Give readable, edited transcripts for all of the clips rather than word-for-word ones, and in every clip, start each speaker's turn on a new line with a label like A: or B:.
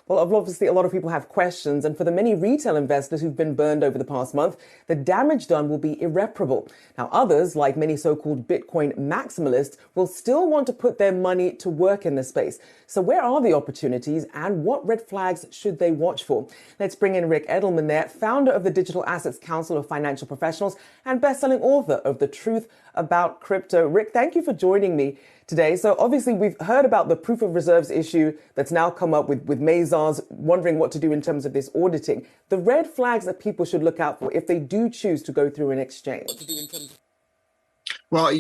A: Well, obviously, a lot of people have questions, and for the many retail investors who've been burned over the past month, the damage done will be irreparable. Now, others, like many so-called Bitcoin maximalists, will still want to put their money to work in this space. So where are the opportunities, and what red flags should they watch for? Let's bring in Ric Edelman there, founder of the Digital Assets Council of Financial Professionals and best-selling author of The Truth About Crypto. Ric, thank you for joining me today. So obviously we've heard about the proof of reserves issue that's now come up with Mazars wondering what to do in terms of this auditing. The red flags that people should look out for if they do choose to go through an exchange.
B: Well,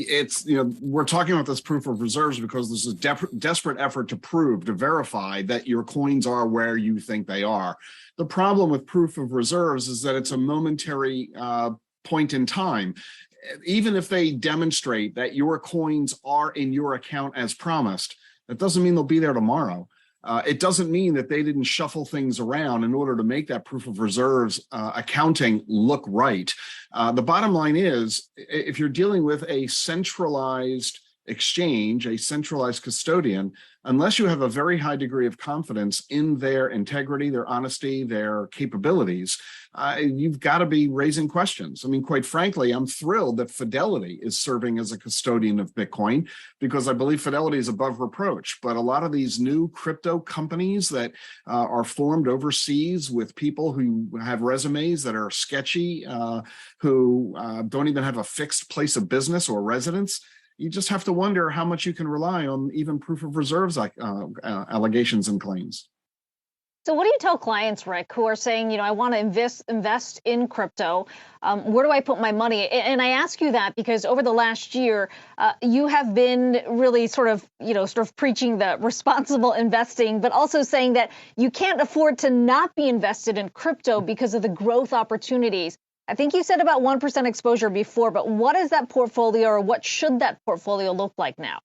B: we're talking about this proof of reserves because there's a desperate effort to verify that your coins are where you think they are. The problem with proof of reserves is that it's a momentary point in time. Even if they demonstrate that your coins are in your account as promised, that doesn't mean they'll be there tomorrow. It doesn't mean that they didn't shuffle things around in order to make that proof of reserves accounting look right. The bottom line is, if you're dealing with a centralized exchange, a centralized custodian, unless you have a very high degree of confidence in their integrity, their honesty, their capabilities, you've got to be raising questions. I mean, quite frankly, I'm thrilled that Fidelity is serving as a custodian of Bitcoin because I believe Fidelity is above reproach. But a lot of these new crypto companies that are formed overseas with people who have resumes that are sketchy, who don't even have a fixed place of business or residence, you just have to wonder how much you can rely on even proof of reserves allegations and claims.
C: So what do you tell clients, Ric, who are saying, I want to invest in crypto? Where do I put my money? And I ask you that because over the last year, you have been really sort of preaching the responsible investing, but also saying that you can't afford to not be invested in crypto because of the growth opportunities. I think you said about 1% exposure before, but what is that portfolio, or what should that portfolio look like now?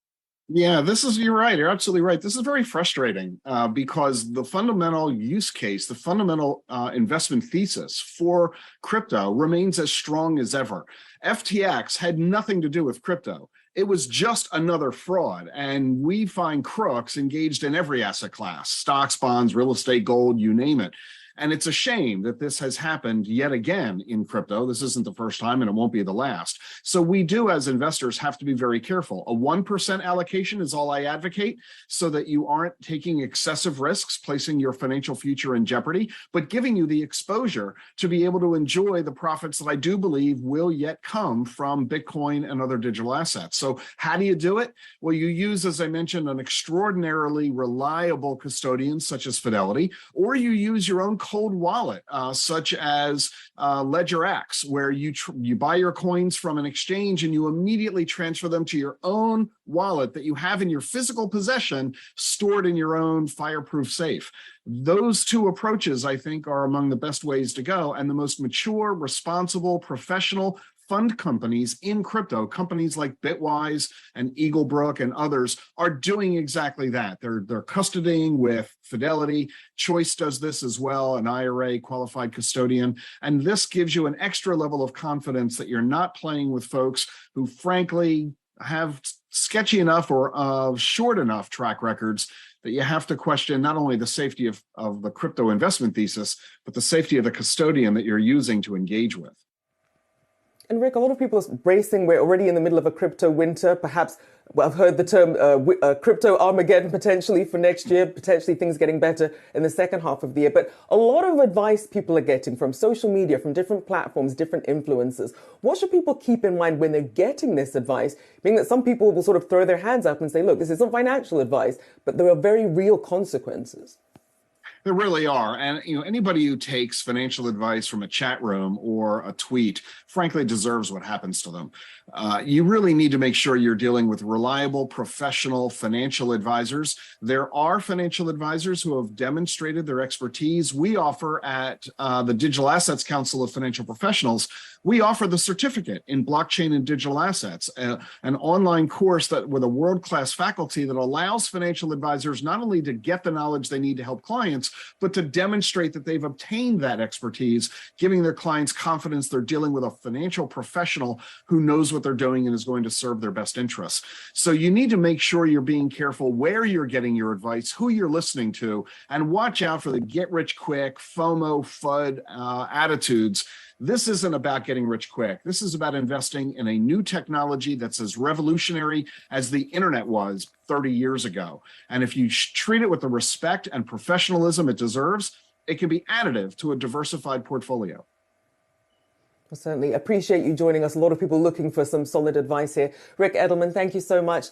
B: Yeah, you're right. You're absolutely right. This is very frustrating because the fundamental use case, the fundamental investment thesis for crypto remains as strong as ever. FTX had nothing to do with crypto. It was just another fraud. And we find crooks engaged in every asset class, stocks, bonds, real estate, gold, you name it. And it's a shame that this has happened yet again in crypto. This isn't the first time and it won't be the last. So we do, as investors, have to be very careful. A 1% allocation is all I advocate so that you aren't taking excessive risks, placing your financial future in jeopardy, but giving you the exposure to be able to enjoy the profits that I do believe will yet come from Bitcoin and other digital assets. So how do you do it? Well, you use, as I mentioned, an extraordinarily reliable custodian such as Fidelity, or you use your own cold wallet, such as LedgerX, where you buy your coins from an exchange and you immediately transfer them to your own wallet that you have in your physical possession, stored in your own fireproof safe. Those two approaches, I think, are among the best ways to go, and the most mature, responsible, professional fund companies in crypto, companies like Bitwise and Eaglebrook and others, are doing exactly that. They're custodying with Fidelity. Choice does this as well, an IRA qualified custodian. And this gives you an extra level of confidence that you're not playing with folks who, frankly, have sketchy enough or short enough track records that you have to question not only the safety of the crypto investment thesis, but the safety of the custodian that you're using to engage with.
A: And Ric, a lot of people are bracing. We're already in the middle of a crypto winter. Perhaps, I've heard the term crypto Armageddon potentially for next year, potentially things getting better in the second half of the year. But a lot of advice people are getting from social media, from different platforms, different influencers. What should people keep in mind when they're getting this advice? Being that some people will sort of throw their hands up and say, look, this isn't financial advice, but there are very real consequences.
B: There really are. And anybody who takes financial advice from a chat room or a tweet, frankly, deserves what happens to them. You really need to make sure you're dealing with reliable, professional financial advisors. There are financial advisors who have demonstrated their expertise. We offer at the Digital Assets Council of Financial Professionals, we offer the certificate in blockchain and digital assets, an online course with a world-class faculty that allows financial advisors not only to get the knowledge they need to help clients, clients, but to demonstrate that they've obtained that expertise, giving their clients confidence they're dealing with a financial professional who knows what they're doing and is going to serve their best interests. So you need to make sure you're being careful where you're getting your advice, who you're listening to, and watch out for the get rich quick, FOMO, FUD attitudes. This isn't about getting rich quick. This is about investing in a new technology that's as revolutionary as the internet was 30 years ago. And if you treat it with the respect and professionalism it deserves, it can be additive to a diversified portfolio.
A: I certainly appreciate you joining us. A lot of people looking for some solid advice here. Ric Edelman, thank you so much.